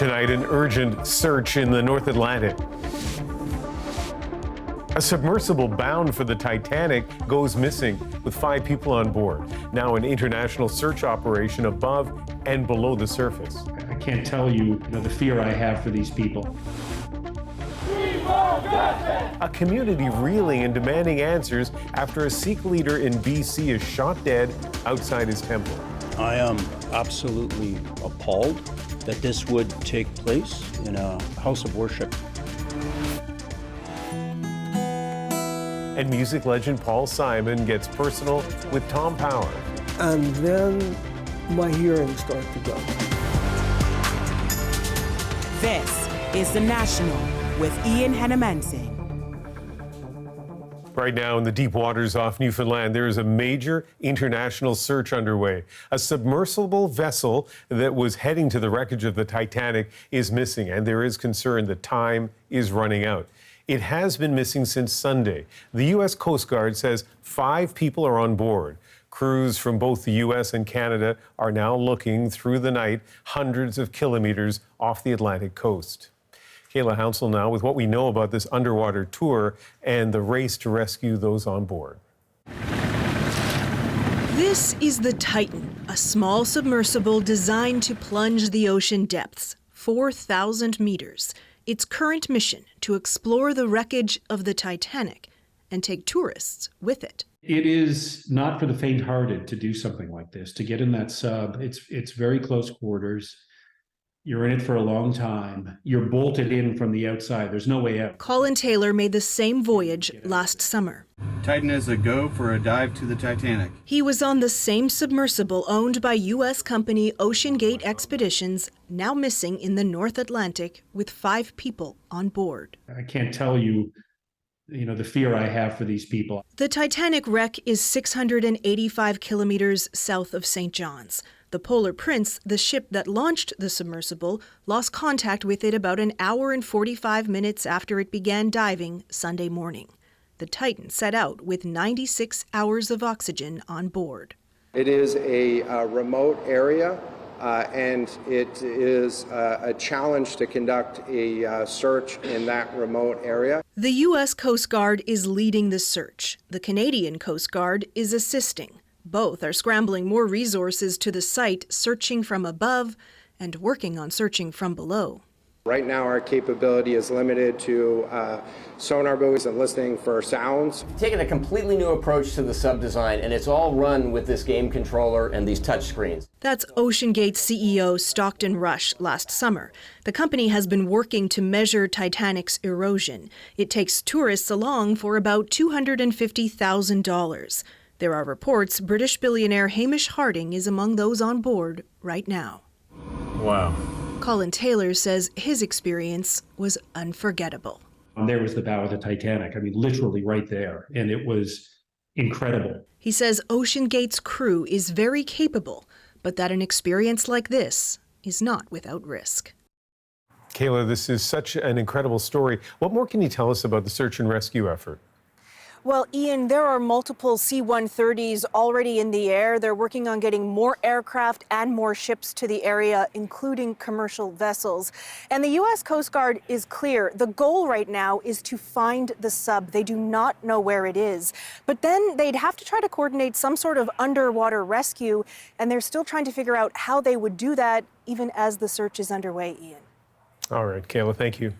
Tonight, an urgent search in the North Atlantic. A submersible bound for the Titanic goes missing with 5 people on board. Now an international search operation above and below the surface. I can't tell you, the fear I have for these people. A community reeling and demanding answers after a Sikh leader in BC is shot dead outside his temple. I am absolutely appalled that this would take place in a house of worship. And music legend Paul Simon gets personal with Tom Power. And then my hearing started to go. This is The National with Ian Hannamansing. Right now in the deep waters off Newfoundland, there is a major international search underway. A submersible vessel that was heading to the wreckage of the Titanic is missing, and there is concern that time is running out. It has been missing since Sunday. The U.S. Coast Guard says 5 people are on board. Crews from both the U.S. and Canada are now looking through the night hundreds of kilometers off the Atlantic coast. Kayla Hounsell now with what we know about this underwater tour and the race to rescue those on board. This is the Titan, a small submersible designed to plunge the ocean depths, 4,000 meters. Its current mission to explore the wreckage of the Titanic and take tourists with it. It is not for the faint-hearted to do something like this, to get in that sub. It's very close quarters. You're in it for a long time. You're bolted in from the outside. There's no way out. Colin Taylor made the same voyage last summer. Titan is a go for a dive to the Titanic. He was on the same submersible owned by U.S. company OceanGate Expeditions, now missing in the North Atlantic with 5 people on board. I can't tell you, the fear I have for these people. The Titanic wreck is 685 kilometers south of St. John's. The Polar Prince, the ship that launched the submersible, lost contact with it about an hour and 45 minutes after it began diving Sunday morning. The Titan set out with 96 hours of oxygen on board. It is a remote area, and it is a challenge to conduct a search in that remote area. The U.S. Coast Guard is leading the search. The Canadian Coast Guard is assisting. Both are scrambling more resources to the site, searching from above and working on searching from below. Right now our capability is limited to sonar buoys and listening for sounds. Taking a completely new approach to the sub design, and it's all run with this game controller and these touch screens. That's OceanGate CEO Stockton Rush last summer. The company has been working to measure Titanic's erosion. It takes tourists along for about $250,000. There are reports British billionaire Hamish Harding is among those on board right now. Wow. Colin Taylor says his experience was unforgettable. And there was the bow of the Titanic, literally right there, and it was incredible. He says OceanGate's crew is very capable, but that an experience like this is not without risk. Kayla, this is such an incredible story. What more can you tell us about the search and rescue effort? Well, Ian, there are multiple C-130s already in the air. They're working on getting more aircraft and more ships to the area, including commercial vessels. And the U.S. Coast Guard is clear. The goal right now is to find the sub. They do not know where it is. But then they'd have to try to coordinate some sort of underwater rescue, and they're still trying to figure out how they would do that, even as the search is underway, Ian. All right, Kayla, thank you.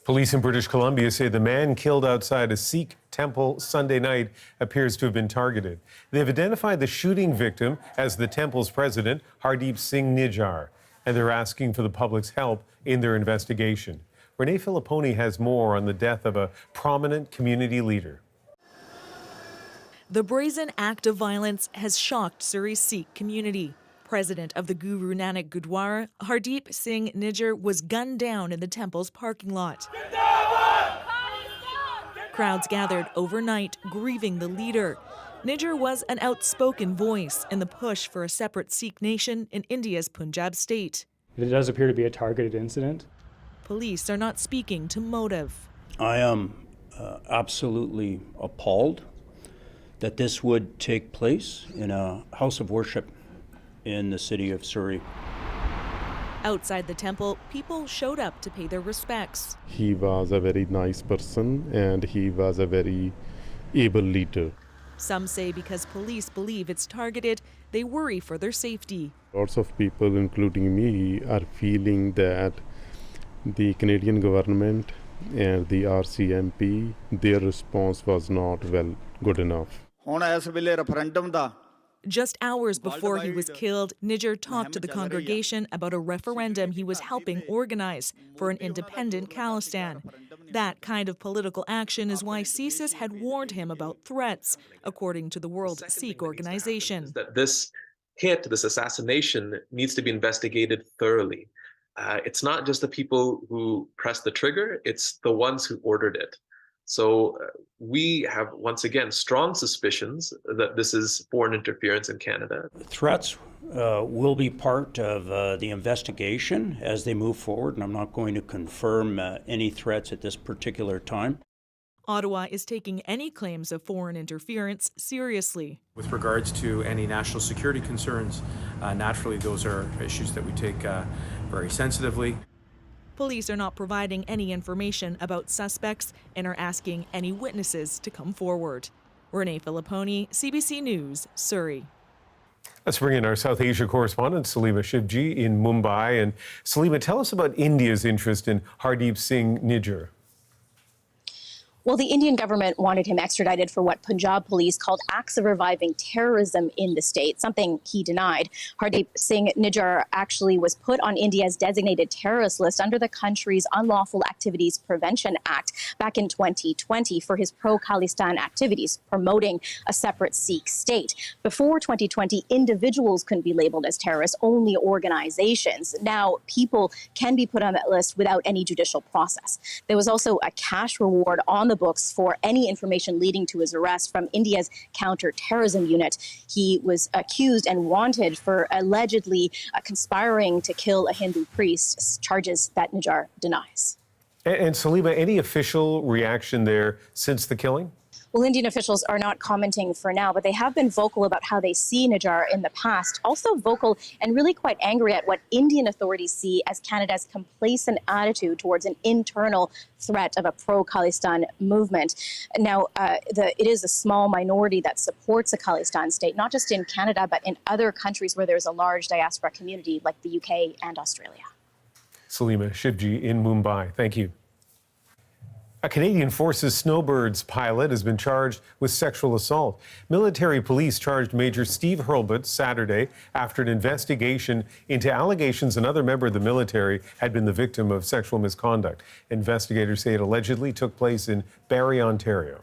Police in British Columbia say the man killed outside a Sikh temple Sunday night appears to have been targeted. They've identified the shooting victim as the temple's president, Hardeep Singh Nijjar, and they're asking for the public's help in their investigation. Renee Filipponi has more on the death of a prominent community leader. The brazen act of violence has shocked Surrey's Sikh community. President of the Guru Nanak Gurdwara, Hardeep Singh Nijjar, was gunned down in the temple's parking lot. Crowds gathered overnight, grieving the leader. Nijjar was an outspoken voice in the push for a separate Sikh nation in India's Punjab state. It does appear to be a targeted incident. Police are not speaking to motive. I am absolutely appalled that this would take place in a house of worship in the city of Surrey. Outside the temple, people showed up to pay their respects. He was a very nice person and he was a very able leader. Some say because police believe it's targeted, they worry for their safety. Lots of people, including me, are feeling that the Canadian government and the RCMP, their response was not good enough. Just hours before he was killed, Niger talked to the congregation about a referendum he was helping organize for an independent Khalistan. That kind of political action is why CSIS had warned him about threats, according to the World Sikh Organization. That this hit, this assassination, needs to be investigated thoroughly. It's not just the people who pressed the trigger, it's the ones who ordered it. So we have, once again, strong suspicions that this is foreign interference in Canada. Threats will be part of the investigation as they move forward, and I'm not going to confirm any threats at this particular time. Ottawa is taking any claims of foreign interference seriously. With regards to any national security concerns, naturally those are issues that we take very sensitively. Police are not providing any information about suspects and are asking any witnesses to come forward. Renee Filipponi, CBC News, Surrey. Let's bring in our South Asia correspondent, Salima Shivji in Mumbai. And Salima, tell us about India's interest in Hardeep Singh Nijjar. Well, the Indian government wanted him extradited for what Punjab police called acts of reviving terrorism in the state, something he denied. Hardeep Singh Nijjar actually was put on India's designated terrorist list under the country's Unlawful Activities Prevention Act back in 2020 for his pro-Khalistan activities, promoting a separate Sikh state. Before 2020, individuals couldn't be labeled as terrorists, only organizations. Now, people can be put on that list without any judicial process. There was also a cash reward on the books for any information leading to his arrest from India's counter-terrorism unit. He was accused and wanted for allegedly conspiring to kill a Hindu priest, charges that Nijjar denies. And Salima, any official reaction there since the killing? Well, Indian officials are not commenting for now, but they have been vocal about how they see Nijjar in the past. Also vocal and really quite angry at what Indian authorities see as Canada's complacent attitude towards an internal threat of a pro-Khalistan movement. Now, it is a small minority that supports a Khalistan state, not just in Canada, but in other countries where there's a large diaspora community like the UK and Australia. Salima Shivji in Mumbai. Thank you. A Canadian Forces Snowbirds pilot has been charged with sexual assault. Military police charged Major Steve Hurlbut Saturday after an investigation into allegations another member of the military had been the victim of sexual misconduct. Investigators say it allegedly took place in Barrie, Ontario.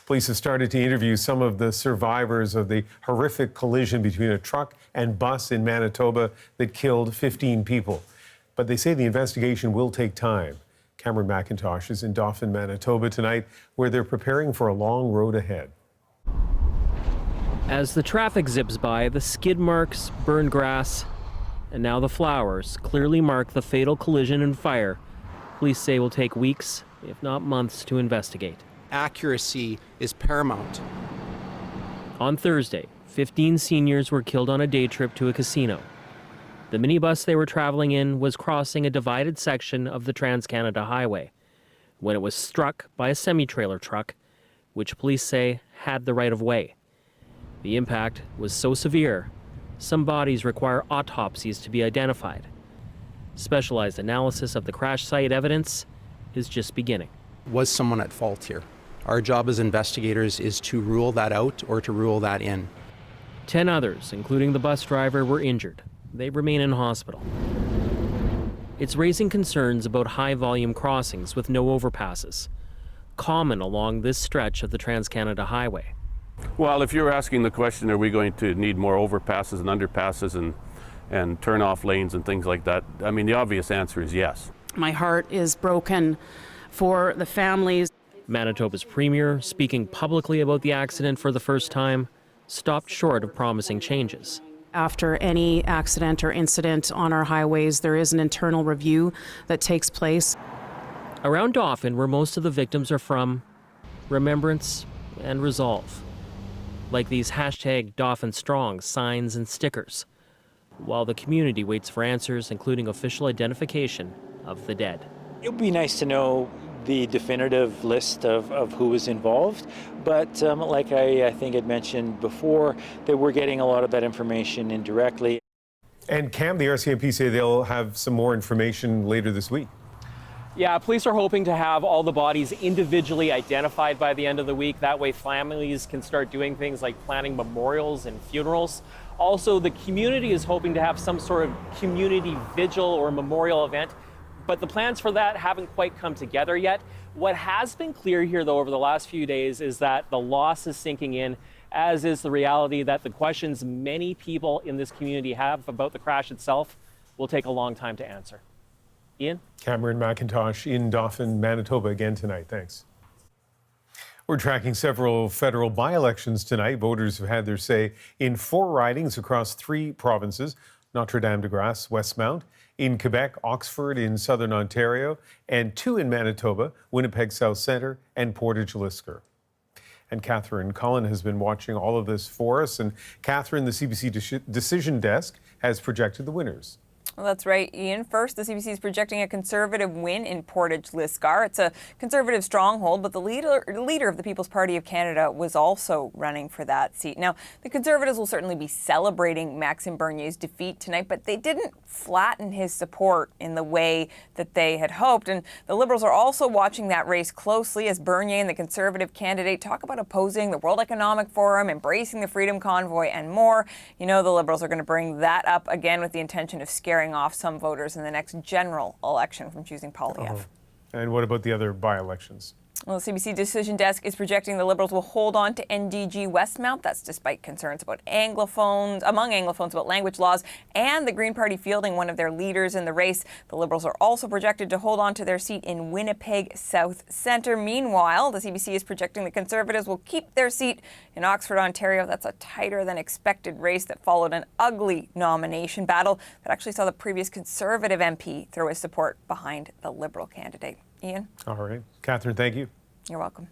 Police have started to interview some of the survivors of the horrific collision between a truck and bus in Manitoba that killed 15 people. But they say the investigation will take time. Cameron McIntosh is in Dauphin, Manitoba tonight, where they're preparing for a long road ahead. As the traffic zips by, the skid marks, burned grass, and now the flowers clearly mark the fatal collision and fire police say will take weeks, if not months, to investigate. Accuracy is paramount. On Thursday, 15 seniors were killed on a day trip to a casino. The minibus they were traveling in was crossing a divided section of the Trans-Canada Highway when it was struck by a semi-trailer truck, which police say had the right-of-way. The impact was so severe, some bodies require autopsies to be identified. Specialized analysis of the crash site evidence is just beginning. Was someone at fault here? Our job as investigators is to rule that out or to rule that in. 10 others, including the bus driver, were injured. They remain in hospital. It's raising concerns about high-volume crossings with no overpasses, common along this stretch of the Trans-Canada Highway. Well, if you're asking the question, are we going to need more overpasses and underpasses and turn-off lanes and things like that, I mean, the obvious answer is yes. My heart is broken for the families. Manitoba's premier, speaking publicly about the accident for the first time, stopped short of promising changes. After any accident or incident on our highways, there is an internal review that takes place. Around Dauphin, where most of the victims are from, remembrance and resolve. Like these #DauphinStrong signs and stickers. while the community waits for answers, including official identification of the dead. It would be nice to know the definitive list of who was involved, but like I think I'd mentioned before, that we're getting a lot of that information indirectly. And Cam, the RCMP say they'll have some more information later this week. Yeah, police are hoping to have all the bodies individually identified by the end of the week. That way families can start doing things like planning memorials and funerals. Also, the community is hoping to have some sort of community vigil or memorial event, but the plans for that haven't quite come together yet. What has been clear here, though, over the last few days is that the loss is sinking in, as is the reality that the questions many people in this community have about the crash itself will take a long time to answer. Ian? Cameron McIntosh in Dauphin, Manitoba again tonight. Thanks. We're tracking several federal by-elections tonight. Voters have had their say in 4 ridings across 3 provinces: Notre-Dame-de-Grâce, Westmount; in Quebec, Oxford in southern Ontario; and 2 in Manitoba, Winnipeg South Centre and Portage-Lisker. And Catherine Cullen has been watching all of this for us. And Catherine, the CBC Decision Desk has projected the winners. Well, that's right, Ian. First, the CBC is projecting a Conservative win in Portage-Lisker. It's a Conservative stronghold, but the leader of the People's Party of Canada was also running for that seat. Now, the Conservatives will certainly be celebrating Maxime Bernier's defeat tonight, but they didn't flatten his support in the way that they had hoped. And the Liberals are also watching that race closely as Bernier and the Conservative candidate talk about opposing the World Economic Forum, embracing the Freedom Convoy, and more. You know, the Liberals are going to bring that up again with the intention of scaring off some voters in the next general election from choosing Poilievre. And what about the other by-elections? Well, the CBC Decision Desk is projecting the Liberals will hold on to NDG Westmount. That's despite concerns about among Anglophones about language laws and the Green Party fielding one of their leaders in the race. The Liberals are also projected to hold on to their seat in Winnipeg South Centre. Meanwhile, the CBC is projecting the Conservatives will keep their seat in Oxford, Ontario. That's a tighter than expected race that followed an ugly nomination battle that actually saw the previous Conservative MP throw his support behind the Liberal candidate. Ian? All right. Catherine, thank you. You're welcome.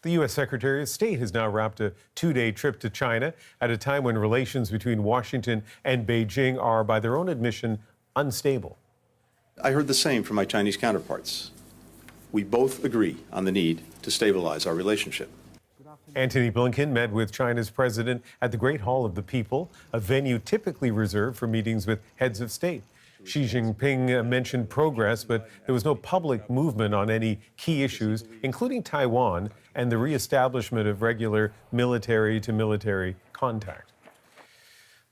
The U.S. Secretary of State has now wrapped a 2-day trip to China at a time when relations between Washington and Beijing are, by their own admission, unstable. I heard the same from my Chinese counterparts. We both agree on the need to stabilize our relationship. Antony Blinken met with China's president at the Great Hall of the People, a venue typically reserved for meetings with heads of state. Xi Jinping mentioned progress, but there was no public movement on any key issues, including Taiwan and the reestablishment of regular military-to-military contact.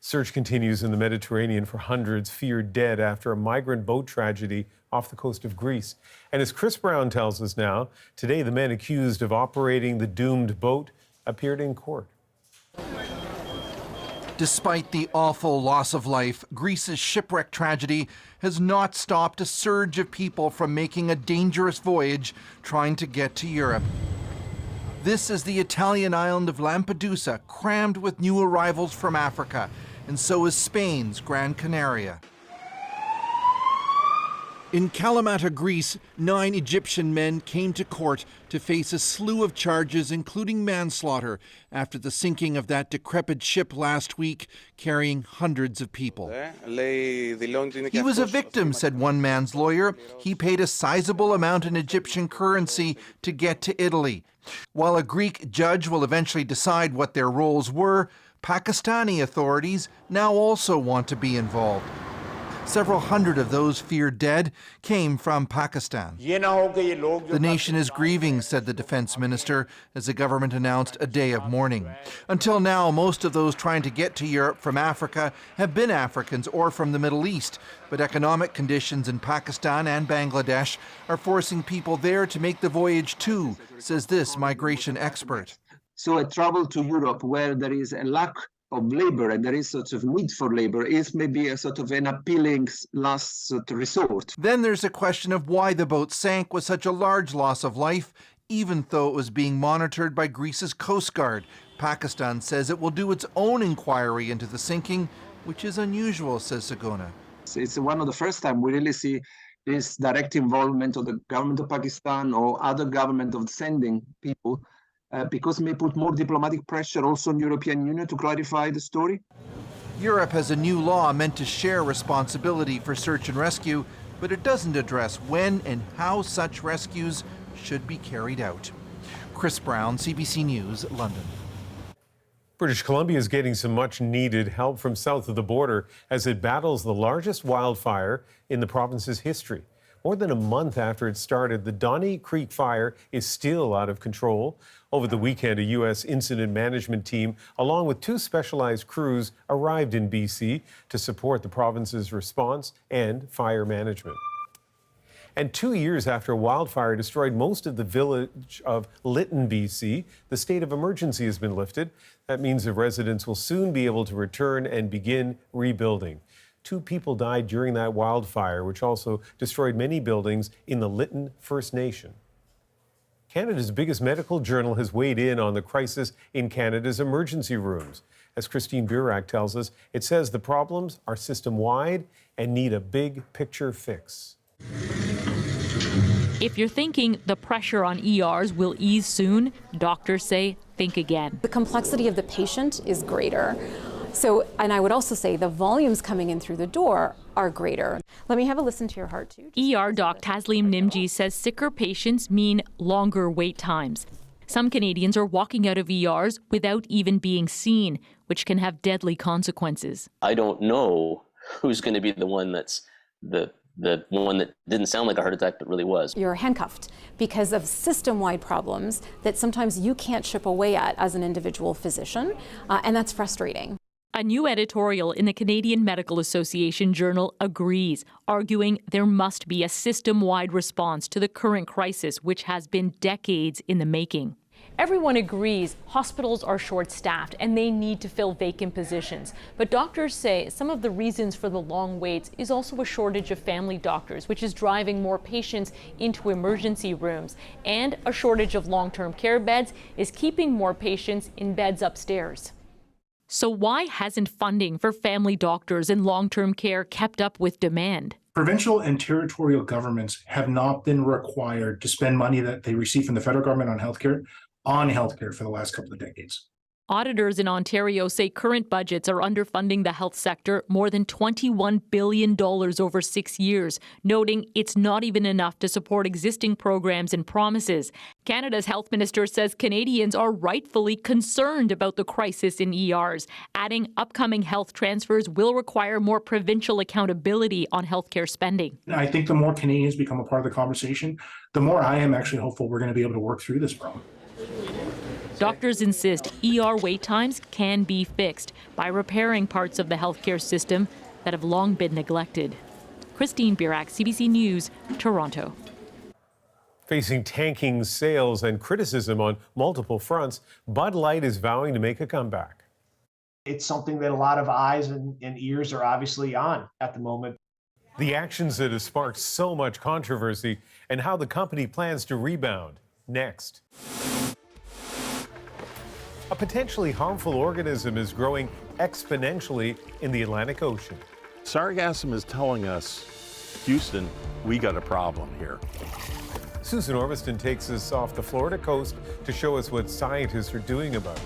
Search continues in the Mediterranean for hundreds feared dead after a migrant boat tragedy off the coast of Greece. And as Chris Brown tells us now, today the men accused of operating the doomed boat appeared in court. Despite the awful loss of life, Greece's shipwreck tragedy has not stopped a surge of people from making a dangerous voyage trying to get to Europe. This is the Italian island of Lampedusa, crammed with new arrivals from Africa, and so is Spain's Gran Canaria. In Kalamata, Greece, 9 Egyptian men came to court to face a slew of charges, including manslaughter, after the sinking of that decrepit ship last week, carrying hundreds of people. He was a victim, said one man's lawyer. He paid a sizable amount in Egyptian currency to get to Italy. While a Greek judge will eventually decide what their roles were, Pakistani authorities now also want to be involved. Several hundred of those feared dead came from Pakistan. The nation is grieving, said the defense minister, as the government announced a day of mourning. Until now, most of those trying to get to Europe from Africa have been Africans or from the Middle East, but economic conditions in Pakistan and Bangladesh are forcing people there to make the voyage too, says this migration expert. So a travel to Europe where there is a lack of labor and there is sort of need for labor is maybe a sort of an appealing last resort. Then there's a question of why the boat sank with such a large loss of life, even though it was being monitored by Greece's Coast Guard. Pakistan says it will do its own inquiry into the sinking, which is unusual, says Sagona. It's one of the first time we really see this direct involvement of the government of Pakistan or other government of sending people, because it may put more diplomatic pressure also on the European Union to clarify the story. Europe has a new law meant to share responsibility for search and rescue, but it doesn't address when and how such rescues should be carried out. Chris Brown, CBC News, London. British Columbia is getting some much-needed help from south of the border as it battles the largest wildfire in the province's history. More than a month after it started, the Donnie Creek fire is still out of control. Over the weekend, a U.S. incident management team, along with 2 specialized crews, arrived in BC to support the province's response and fire management. And 2 years after a wildfire destroyed most of the village of Lytton, BC, the state of emergency has been lifted. That means the residents will soon be able to return and begin rebuilding. 2 people died during that wildfire, which also destroyed many buildings in the Lytton First Nation. Canada's biggest medical journal has weighed in on the crisis in Canada's emergency rooms. As Christine Burak tells us, it says the problems are system-wide and need a big picture fix. If you're thinking the pressure on ERs will ease soon, doctors say think again. The complexity of the patient is greater. So, and I would also say the volumes coming in through the door are greater. Let me have a listen to your heart too. ER doc Taslim Nimji says sicker patients mean longer wait times. Some Canadians are walking out of ERs without even being seen, which can have deadly consequences. I don't know who's going to be the one that's the one that didn't sound like a heart attack but really was. You're handcuffed because of system-wide problems that sometimes you can't chip away at as an individual physician, and that's frustrating. A new editorial in the Canadian Medical Association journal agrees, arguing there must be a system-wide response to the current crisis, which has been decades in the making. Everyone agrees hospitals are short-staffed and they need to fill vacant positions. But doctors say some of the reasons for the long waits is also a shortage of family doctors, which is driving more patients into emergency rooms. And a shortage of long-term care beds is keeping more patients in beds upstairs. So why hasn't funding for family doctors and long-term care kept up with demand? Provincial and territorial governments have not been required to spend money that they receive from the federal government on healthcare for the last couple of decades. Auditors in Ontario say current budgets are underfunding the health sector more than $21 billion over 6 years, noting it's not even enough to support existing programs and promises. Canada's health minister says Canadians are rightfully concerned about the crisis in ERs, adding upcoming health transfers will require more provincial accountability on healthcare spending. I think the more Canadians become a part of the conversation, the more I am actually hopeful we're going to be able to work through this problem. Doctors insist ER wait times can be fixed by repairing parts of the healthcare system that have long been neglected. Christine Burak, CBC News, Toronto. Facing tanking sales and criticism on multiple fronts, Bud Light is vowing to make a comeback. It's something that a lot of eyes and ears are obviously on at the moment. The actions that have sparked so much controversy and how the company plans to rebound. Next. A potentially harmful organism is growing exponentially in the Atlantic Ocean. Sargassum is telling us, Houston, we got a problem here. Susan Ormiston takes us off the Florida coast to show us what scientists are doing about it.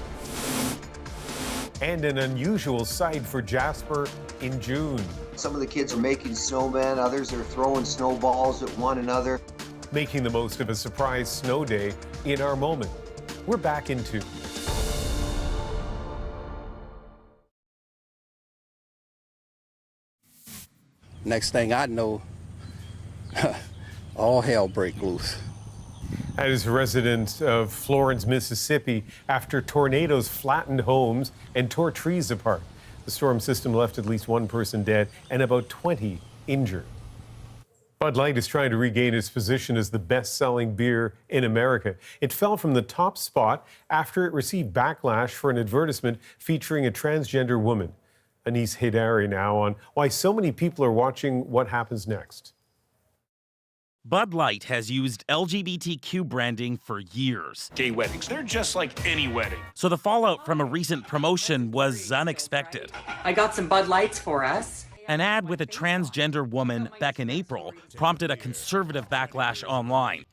And an unusual sight for Jasper in June. Some of the kids are making snowmen, others are throwing snowballs at one another. Making the most of a surprise snow day in our moment. We're back in 2. Next thing I know, all hell break loose. That is a resident of Florence, Mississippi, after tornadoes flattened homes and tore trees apart. The storm system left at least 1 person dead and about 20 injured. Bud Light is trying to regain its position as the best-selling beer in America. It fell from the top spot after it received backlash for an advertisement featuring a transgender woman. Anis Haidari now on why so many people are watching what happens next. Bud Light has used LGBTQ branding for years. Gay weddings, they're just like any wedding. So the fallout from a recent promotion was unexpected. I got some Bud Lights for us. An ad with a transgender woman back in April prompted a conservative backlash online,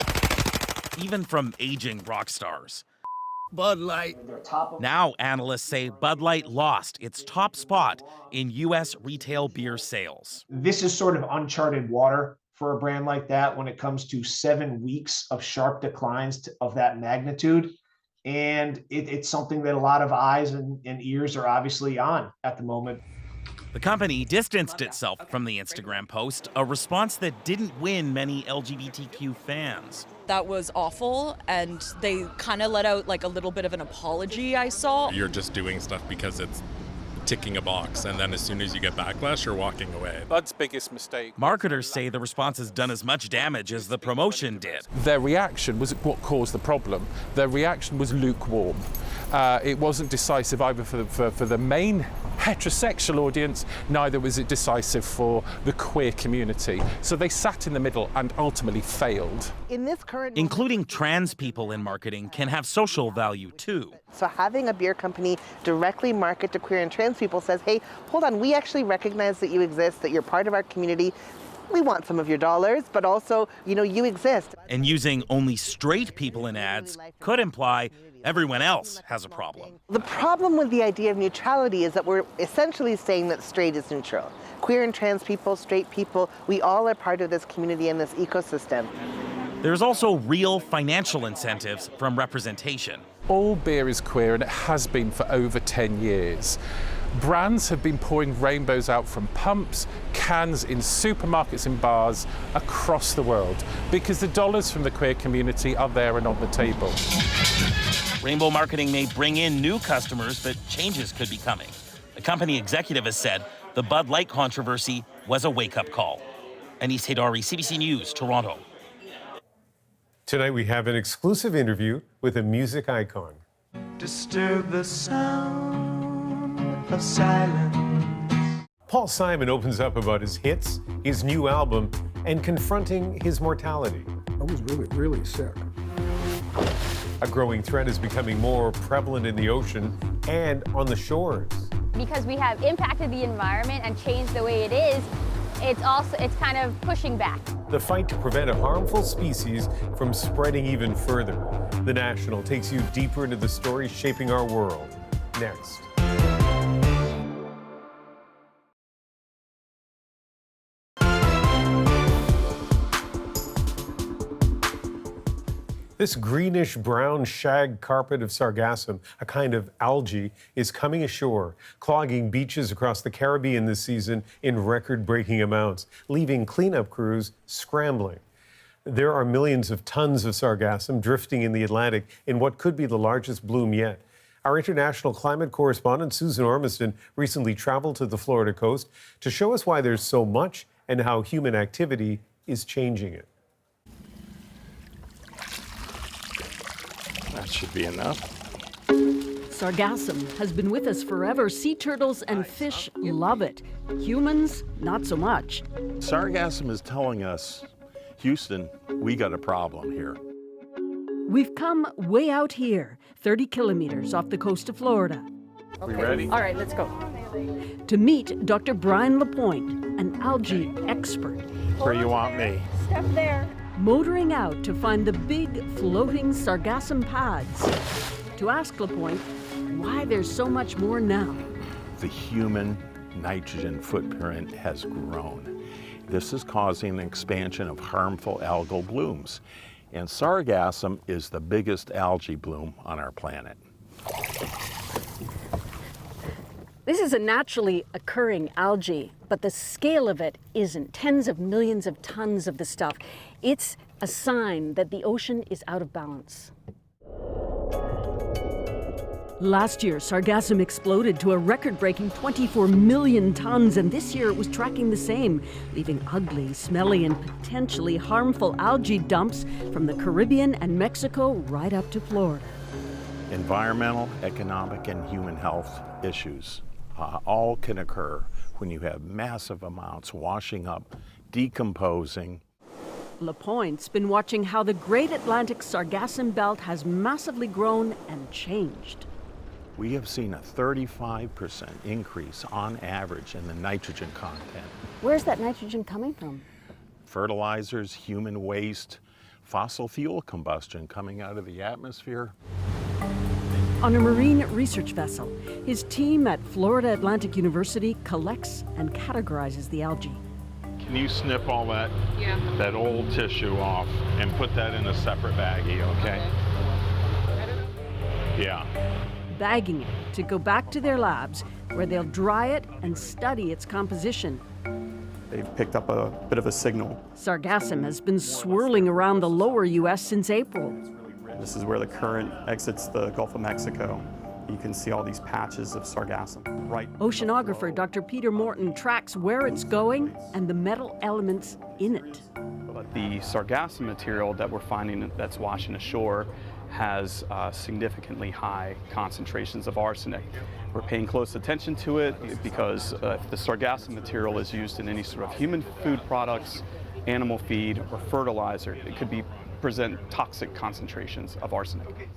even from aging rock stars. Bud Light. Now, analysts say Bud Light lost its top spot in U.S. retail beer sales. This is sort of uncharted water for a brand like that when it comes to 7 weeks of sharp declines of that magnitude. And it's something that a lot of eyes and ears are obviously on at the moment. The company distanced itself from the Instagram post, a response that didn't win many LGBTQ fans. That was awful, and they kind of let out like a little bit of an apology, I saw. You're just doing stuff because it's ticking a box, and then as soon as you get backlash, you're walking away. Bud's biggest mistake. Marketers say the response has done as much damage as the promotion did. Their reaction was what caused the problem. Their reaction was lukewarm. It wasn't decisive either for the main heterosexual audience, neither was it decisive for the queer community. So they sat in the middle and ultimately failed. Including trans people in marketing can have social value too. So having a beer company directly market to queer and trans people says, hey, hold on, we actually recognize that you exist, that you're part of our community. We want some of your dollars, but also, you exist. And using only straight people in ads could imply everyone else has a problem. The problem with the idea of neutrality is that we're essentially saying that straight is neutral. Queer and trans people, straight people, we all are part of this community and this ecosystem. There's also real financial incentives from representation. All beer is queer, and it has been for over 10 years. Brands have been pouring rainbows out from pumps, cans, in supermarkets and bars across the world because the dollars from the queer community are there and on the table. Rainbow marketing may bring in new customers, but changes could be coming. The company executive has said the Bud Light controversy was a wake-up call. Anis Haidari, CBC News, Toronto. Tonight we have an exclusive interview with a music icon. Disturb the sound of silence. Paul Simon opens up about his hits, his new album, and confronting his mortality. I was really sick. A growing threat is becoming more prevalent in the ocean and on the shores. Because we have impacted the environment and changed the way it is, it's kind of pushing back. The fight to prevent a harmful species from spreading even further. The National takes you deeper into the stories shaping our world. Next. This greenish-brown shag carpet of sargassum, a kind of algae, is coming ashore, clogging beaches across the Caribbean this season in record-breaking amounts, leaving cleanup crews scrambling. There are millions of tons of sargassum drifting in the Atlantic in what could be the largest bloom yet. Our international climate correspondent, Susan Ormiston, recently traveled to the Florida coast to show us why there's so much and how human activity is changing it. That should be enough. Sargassum has been with us forever. Sea turtles and fish love it. Humans, not so much. Sargassum is telling us, Houston, we got a problem here. We've come way out here, 30 kilometers off the coast of Florida. We ready? All right, let's go. To meet Dr. Brian LaPointe, an algae expert. Where you want me? Step there. Motoring out to find the big floating sargassum pads. To ask LaPointe why there's so much more now. The human nitrogen footprint has grown. This is causing an expansion of harmful algal blooms. And sargassum is the biggest algae bloom on our planet. This is a naturally occurring algae, but the scale of it isn't. Tens of millions of tons of the stuff. It's a sign that the ocean is out of balance. Last year, sargassum exploded to a record-breaking 24 million tons, and this year it was tracking the same, leaving ugly, smelly, and potentially harmful algae dumps from the Caribbean and Mexico right up to Florida. Environmental, economic, and human health issues all can occur when you have massive amounts washing up, decomposing. LaPointe's been watching how the Great Atlantic Sargassum Belt has massively grown and changed. We have seen a 35% increase on average in the nitrogen content. Where's that nitrogen coming from? Fertilizers, human waste, fossil fuel combustion coming out of the atmosphere. on a marine research vessel. His team at Florida Atlantic University collects and categorizes the algae. Can you snip all that old tissue off and put that in a separate baggie, okay? Yeah. Bagging it to go back to their labs where they'll dry it and study its composition. They've picked up a bit of a signal. Sargassum has been swirling around the lower U.S. since April. This is where the current exits the Gulf of Mexico. You can see all these patches of sargassum. Right. Oceanographer Dr. Peter Morton tracks where it's going and the metal elements in it. But the sargassum material that we're finding that's washing ashore has significantly high concentrations of arsenic. We're paying close attention to it because if the sargassum material is used in any sort of human food products, animal feed, or fertilizer, it could present toxic concentrations of arsenic.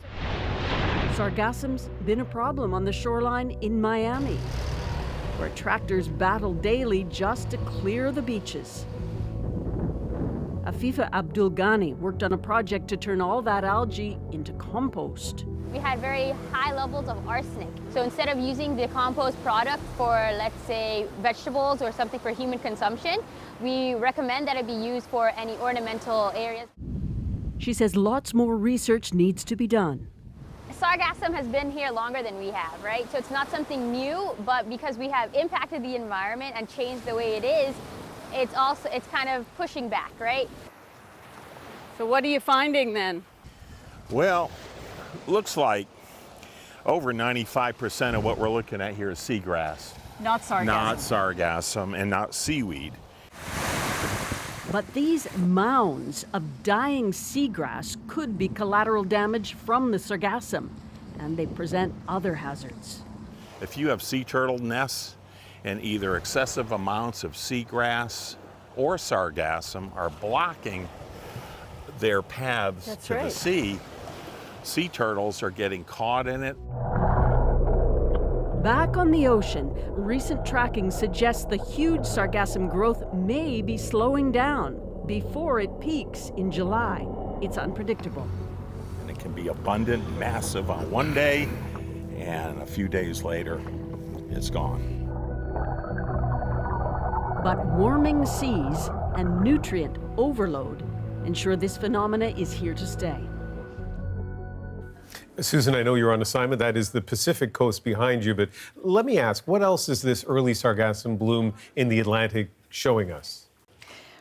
Sargassum's been a problem on the shoreline in Miami, where tractors battle daily just to clear the beaches. Afifa Abdul Ghani worked on a project to turn all that algae into compost. We had very high levels of arsenic. So instead of using the compost product for, let's say, vegetables or something for human consumption, we recommend that it be used for any ornamental areas. She says lots more research needs to be done. Sargassum has been here longer than we have, right? So it's not something new, but because we have impacted the environment and changed the way it is, it's kind of pushing back, right? So what are you finding then? Well, looks like over 95% of what we're looking at here is seagrass. Not sargassum. Not sargassum and not seaweed. But these mounds of dying seagrass could be collateral damage from the sargassum, and they present other hazards. If you have sea turtle nests and either excessive amounts of seagrass or sargassum are blocking their paths to the sea, sea turtles are getting caught in it. Back on the ocean, recent tracking suggests the huge sargassum growth may be slowing down before it peaks in July. It's unpredictable. And it can be abundant, massive on one day, and a few days later, it's gone. But warming seas and nutrient overload ensure this phenomena is here to stay. Susan, I know you're on assignment. That is the Pacific coast behind you. But let me ask, what else is this early sargassum bloom in the Atlantic showing us?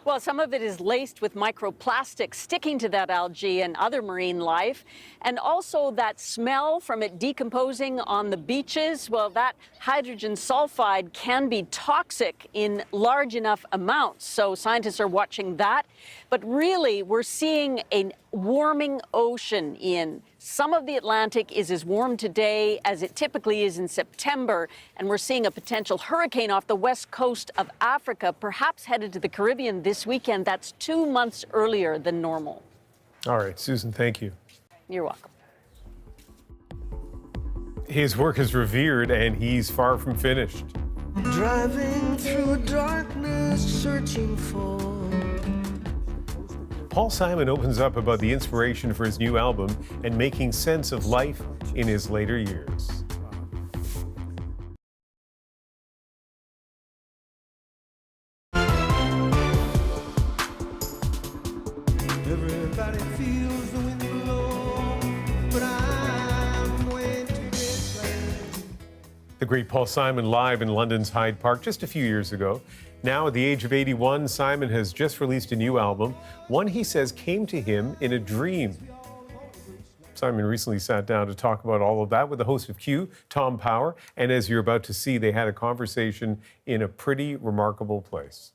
Well, some of it is laced with microplastics sticking to that algae and other marine life. And also that smell from it decomposing on the beaches. Well, that hydrogen sulfide can be toxic in large enough amounts. So scientists are watching that. But really, we're seeing a warming ocean in. Some of the Atlantic is as warm today as it typically is in September, and we're seeing a potential hurricane off the west coast of Africa, perhaps headed to the Caribbean this weekend. That's 2 months earlier than normal. All right, Susan, thank you. You're welcome. His work is revered, and he's far from finished. Driving through darkness, searching for. Paul Simon opens up about the inspiration for his new album and making sense of life in his later years. Everybody feels the wind blow, but I'm way too different. The great Paul Simon live in London's Hyde Park just a few years ago. Now, at the age of 81, Simon has just released a new album, one he says came to him in a dream. Simon recently sat down to talk about all of that with the host of Q, Tom Power, and as you're about to see, they had a conversation in a pretty remarkable place.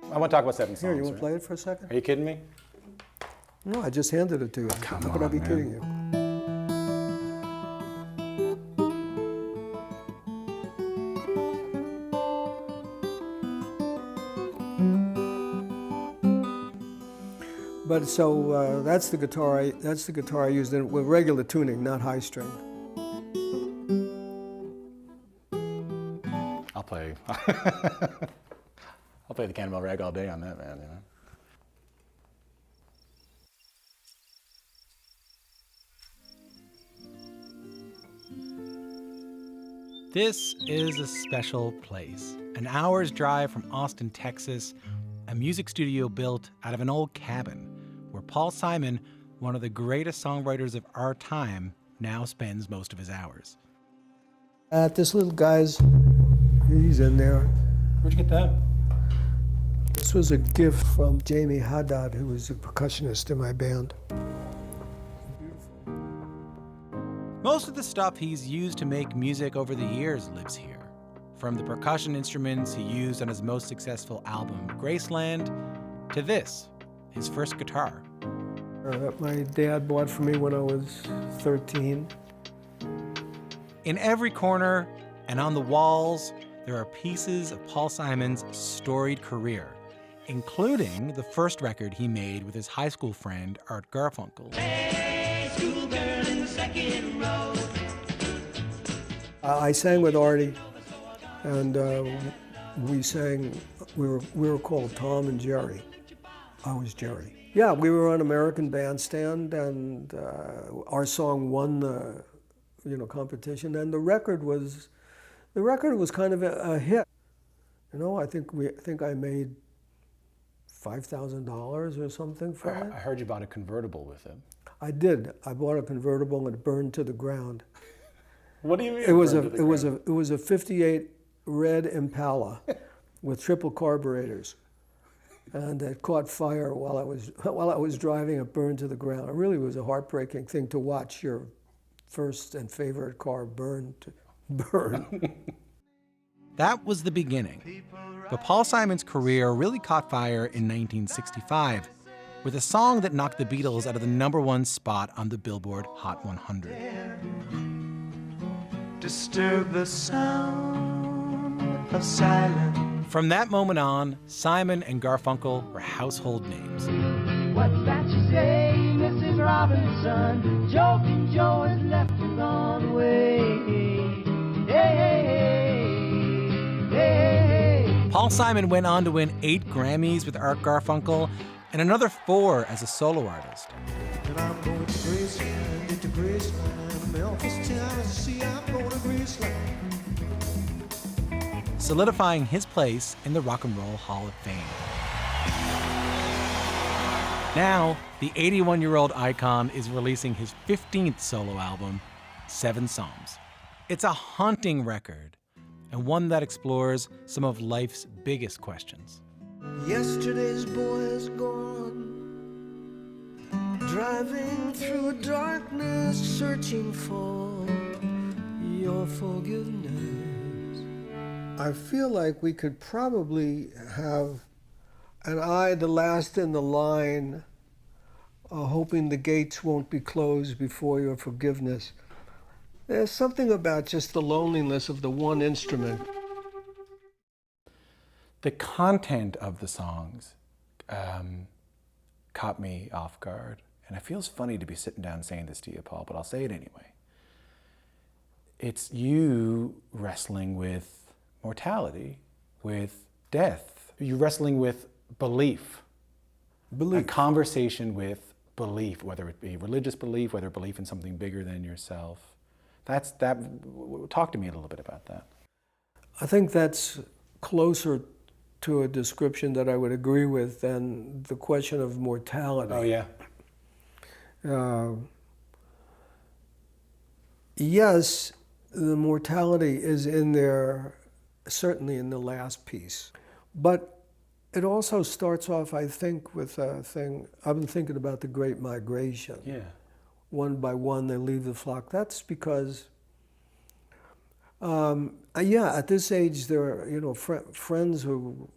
I want to talk about 7 songs. Here, you want to play it for a second? Are you kidding me? No, I just handed it to you. How could I be kidding you? But so that's the guitar I used in with regular tuning, not high string. I'll play. I'll play the Cannonball Rag all day on that, man. You know. This is a special place. An hour's drive from Austin, Texas, a music studio built out of an old cabin where Paul Simon, one of the greatest songwriters of our time, now spends most of his hours. This little guy's, he's in there. Where'd you get that? This was a gift from Jamie Haddad, who was a percussionist in my band. Most of the stuff he's used to make music over the years lives here. From the percussion instruments he used on his most successful album, Graceland, to this, his first guitar. That my dad bought for me when I was 13. In every corner and on the walls, there are pieces of Paul Simon's storied career, including the first record he made with his high school friend, Art Garfunkel. Hey, schoolgirl in the second row. I sang with Artie, and we sang, we were called Tom and Jerry. I was Jerry. Yeah, we were on American Bandstand, and our song won the competition, and the record was kind of a hit. You know, I think I made $5,000 or something for it. I heard you bought a convertible with it. I did. I bought a convertible and it burned to the ground. What do you mean? It was a '58 red Impala with triple carburetors, and it caught fire while I was driving. It burned to the ground. It really was a heartbreaking thing to watch your first and favorite car burn. That was the beginning. But Paul Simon's career really caught fire in 1965 with a song that knocked the Beatles out of the #1 spot on the Billboard Hot 100. Disturb the sound of silence. From that moment on, Simon and Garfunkel were household names. What's that you say, Mrs. Robinson? Joking Joe has left and gone away. Hey, hey, hey, hey, hey. Paul Simon went on to win 8 Grammys with Art Garfunkel and another 4 as a solo artist. And I'm going to Graceland, to Graceland, Memphis, Tennessee, I'm going to Graceland. Solidifying his place in the Rock and Roll Hall of Fame. Now, the 81-year-old icon is releasing his 15th solo album, 7 Psalms. It's a haunting record, and one that explores some of life's biggest questions. Yesterday's boy is gone, driving through darkness, searching for your forgiveness. I feel like we could probably have an eye the last in the line, hoping the gates won't be closed before your forgiveness. There's something about just the loneliness of the one instrument. The content of the songs caught me off guard. And it feels funny to be sitting down saying this to you, Paul, but I'll say it anyway. It's you wrestling with mortality, with death. You're wrestling with belief. A conversation with belief, whether it be religious belief, whether belief in something bigger than yourself. Talk to me a little bit about that. I think that's closer to a description that I would agree with than the question of mortality. Oh, yeah. Yes, the mortality is in there, certainly in the last piece. But it also starts off, I think, with a thing, I've been thinking about the Great Migration. Yeah. One by one, they leave the flock. That's because, at this age, there are, friends who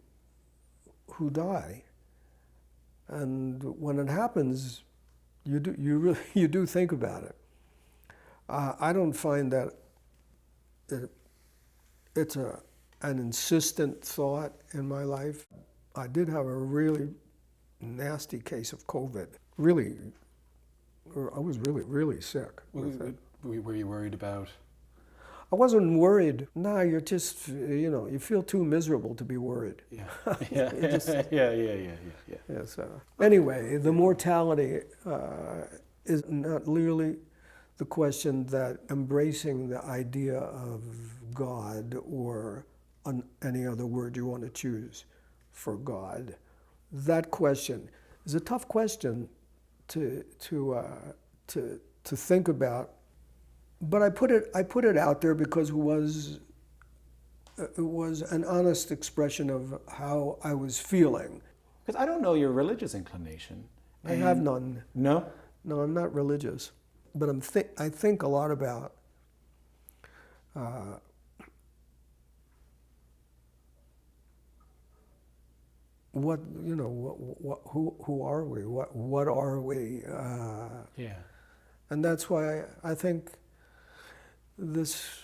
die. And when it happens, you do think about it. I don't find that it's an insistent thought in my life. I did have a really nasty case of COVID. I was really sick. Were you worried about? I wasn't worried. No, you're just, you know, you feel too miserable to be worried. Yeah, yeah, yeah. Yes. Anyway, the mortality is not really the question that embracing the idea of God or any other word you want to choose for God. That question is a tough question to think about. But I put it out there because it was an honest expression of how I was feeling. Because I don't know your religious inclination. I have none. No? No, I'm not religious. But I think a lot about what, you know, who are we? What are we? Yeah. And that's why I think this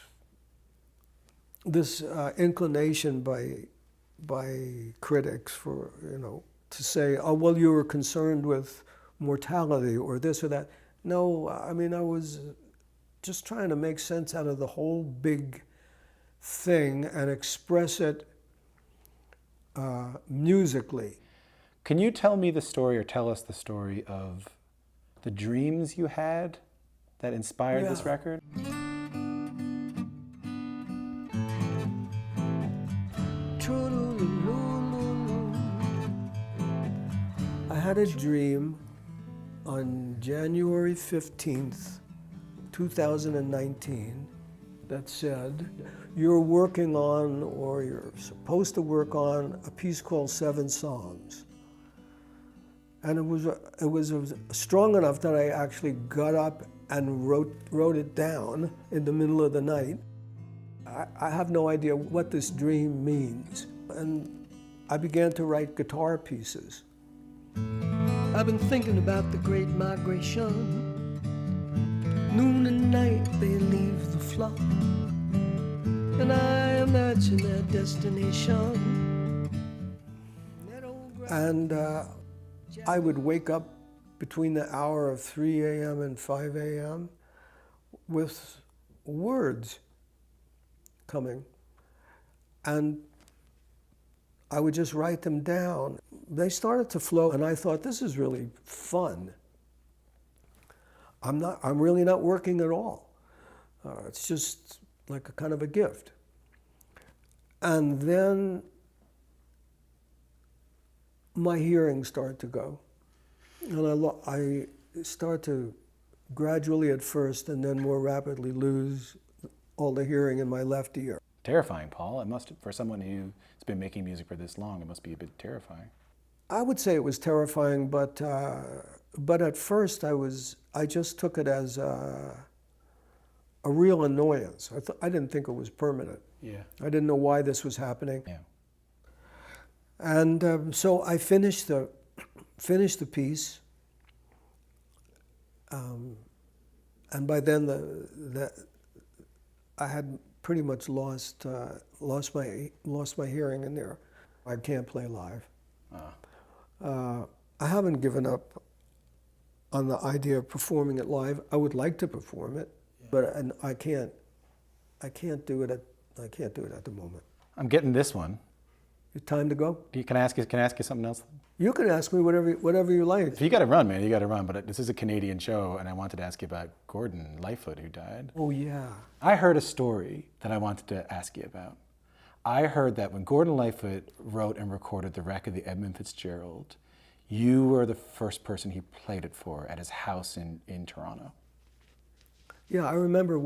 inclination by critics for, you know, to say, oh, well, you were concerned with mortality or this or that. No, I mean, I was just trying to make sense out of the whole big thing and express it musically. Can you tell me the story, or tell us the story of the dreams you had that inspired this record? I had a dream on January 15th, 2019, that said, you're working on, or you're supposed to work on, a piece called 7 Songs. And it was strong enough that I actually got up and wrote it down in the middle of the night. I have no idea what this dream means. And I began to write guitar pieces. I've been thinking about the great migration. Noon and night they leave the flock, and I imagine their destination. And I would wake up between the hour of 3 a.m. and 5 a.m. with words coming. And I would just write them down. They started to flow, and I thought, this is really fun. I'm really not working at all. It's just like a kind of a gift. And then my hearing started to go. And I start to gradually at first and then more rapidly lose all the hearing in my left ear. Terrifying, Paul. It must, for someone who's been making music for this long, it must be a bit terrifying. I would say it was terrifying, but at first I just took it as a real annoyance. I didn't think it was permanent. Yeah. I didn't know why this was happening. Yeah. And so I finished the piece, and by then I had pretty much lost my hearing in there. I can't play live. I haven't given up on the idea of performing it live. I would like to perform it, but I can't do it at the moment. I'm getting this one. Time to go? Can I ask you something else? You can ask me whatever you like. If you got to run, man, you got to run. But this is a Canadian show, and I wanted to ask you about Gordon Lightfoot, who died. Oh, yeah. I heard a story that I wanted to ask you about. I heard that when Gordon Lightfoot wrote and recorded the wreck of the Edmund Fitzgerald, you were the first person he played it for at his house in Toronto. Yeah, I remember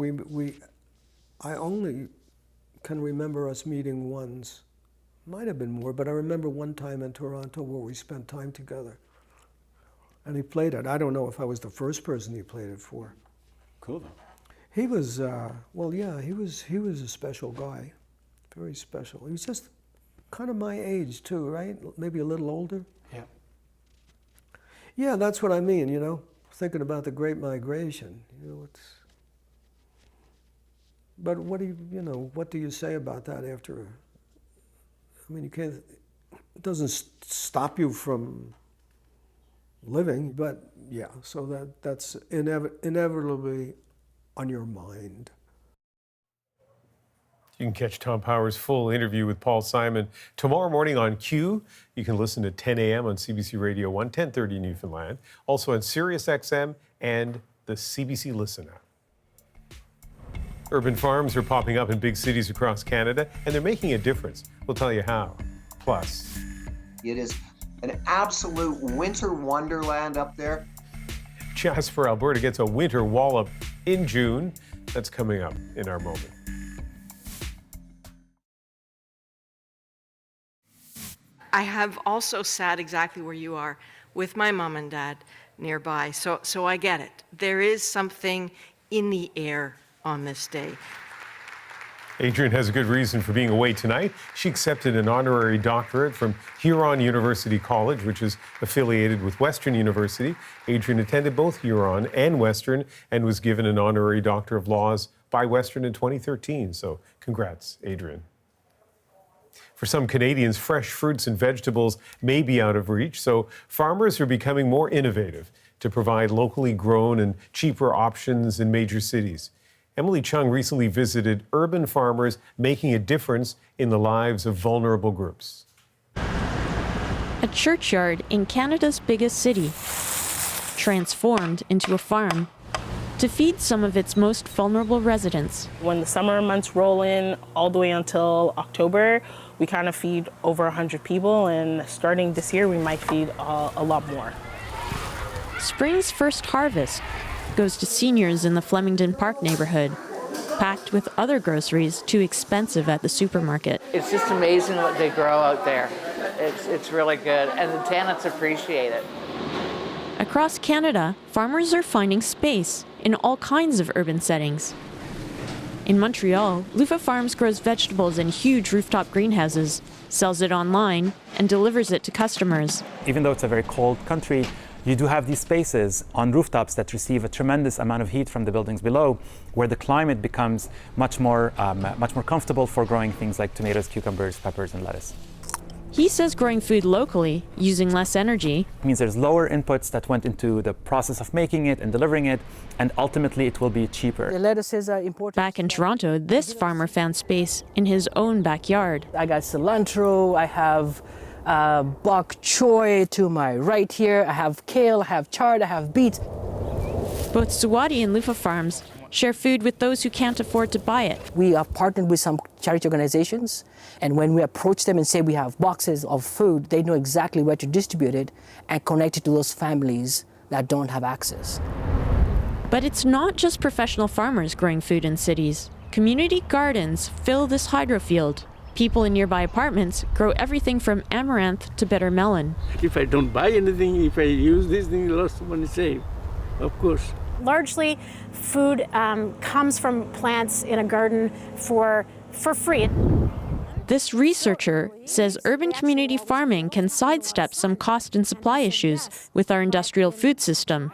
I only can remember us meeting once. Might have been more, but I remember one time in Toronto where we spent time together. And he played it. I don't know if I was the first person he played it for. Cool, though. He was, well, yeah, he was a special guy. Very special. He was just kind of my age, too, right? Maybe a little older. Yeah. Yeah, that's what I mean, you know, thinking about the Great Migration. You know, but what do you say about that after? I mean, it doesn't stop you from living, but yeah, so that's inevitably on your mind. You can catch Tom Power's full interview with Paul Simon tomorrow morning on Q. You can listen at 10 a.m. on CBC Radio 1, 1030 Newfoundland, also on Sirius XM and the CBC Listen app. Urban farms are popping up in big cities across Canada, and they're making a difference. We'll tell you how. Plus, it is an absolute winter wonderland up there. Jasper, Alberta gets a winter wallop in June. That's coming up in our moment. I have also sat exactly where you are with my mom and dad nearby, so I get it. There is something in the air on this day. Adrienne has a good reason for being away tonight. She accepted an honorary doctorate from Huron University College, which is affiliated with Western University. Adrienne attended both Huron and Western and was given an honorary Doctor of Laws by Western in 2013. So congrats, Adrienne. For some Canadians, fresh fruits and vegetables may be out of reach, so farmers are becoming more innovative to provide locally grown and cheaper options in major cities. Emily Chung recently visited urban farmers making a difference in the lives of vulnerable groups. A churchyard in Canada's biggest city, transformed into a farm to feed some of its most vulnerable residents. When the summer months roll in all the way until October, we kind of feed over 100 people, and starting this year, we might feed a lot more. Spring's first harvest goes to seniors in the Flemington Park neighborhood, packed with other groceries too expensive at the supermarket. It's just amazing what they grow out there. It's really good, and the tenants appreciate it. Across Canada, farmers are finding space in all kinds of urban settings. In Montreal, Lufa Farms grows vegetables in huge rooftop greenhouses, sells it online, and delivers it to customers. Even though it's a very cold country, you do have these spaces on rooftops that receive a tremendous amount of heat from the buildings below, where the climate becomes much more comfortable for growing things like tomatoes, cucumbers, peppers, and lettuce. He says growing food locally, using less energy, means there's lower inputs that went into the process of making it and delivering it, and ultimately it will be cheaper. The lettuces are important. Back in Toronto, this farmer found space in his own backyard. I got cilantro, I have bok choy to my right here, I have kale, I have chard, I have beets. Both Suwadi and Lufa Farms share food with those who can't afford to buy it. We are partnered with some charity organizations, and when we approach them and say we have boxes of food, they know exactly where to distribute it and connect it to those families that don't have access. But it's not just professional farmers growing food in cities. Community gardens fill this hydrofield. People in nearby apartments grow everything from amaranth to bitter melon. If I don't buy anything, if I use this thing, lots of money saved, of course. Largely, food comes from plants in a garden for free. This researcher says urban community farming can sidestep some cost and supply issues with our industrial food system.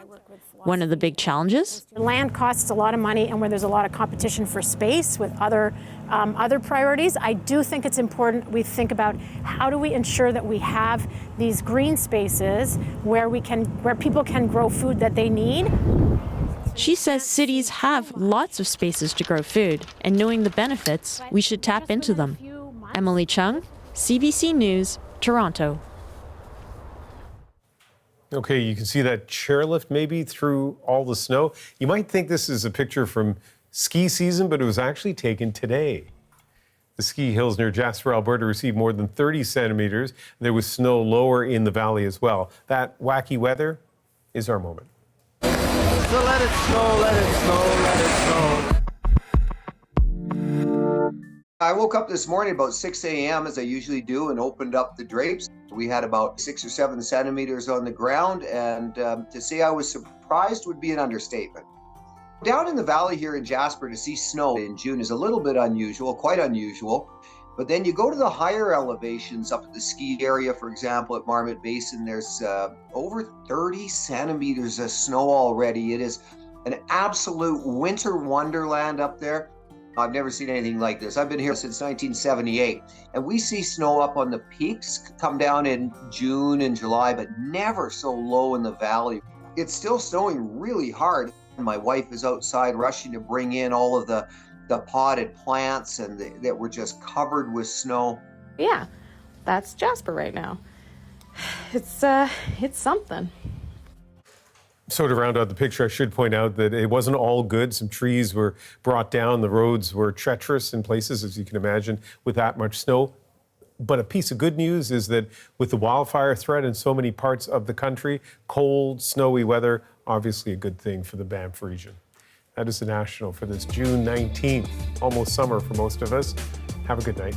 One of the big challenges? Land costs a lot of money, and where there's a lot of competition for space with other priorities, I do think it's important we think about how do we ensure that we have these green spaces where people can grow food that they need. She says cities have lots of spaces to grow food, and knowing the benefits, we should tap into them. Emily Chung, CBC News, Toronto. Okay, you can see that chairlift maybe through all the snow. You might think this is a picture from ski season, but it was actually taken today. The ski hills near Jasper, Alberta received more than 30 centimeters. There was snow lower in the valley as well. That wacky weather is our moment. So let it snow, let it snow, let it snow. I woke up this morning about 6 a.m. as I usually do and opened up the drapes. We had about 6 or 7 centimeters on the ground, and to say I was surprised would be an understatement. Down in the valley here in Jasper, to see snow in June is a little bit unusual, quite unusual. But then you go to the higher elevations up at the ski area, for example, at Marmot Basin, there's over 30 centimeters of snow already. It is an absolute winter wonderland up there. I've never seen anything like this. I've been here since 1978, and we see snow up on the peaks come down in June and July, but never so low in the valley. It's still snowing really hard. My wife is outside rushing to bring in all of the the potted plants and that were just covered with snow. Yeah, that's Jasper right now. It's something. So to round out the picture, I should point out that it wasn't all good. Some trees were brought down. The roads were treacherous in places, as you can imagine, with that much snow. But a piece of good news is that with the wildfire threat in so many parts of the country, cold, snowy weather, obviously a good thing for the Banff region. That is the National for this June 19th, almost summer for most of us. Have a good night.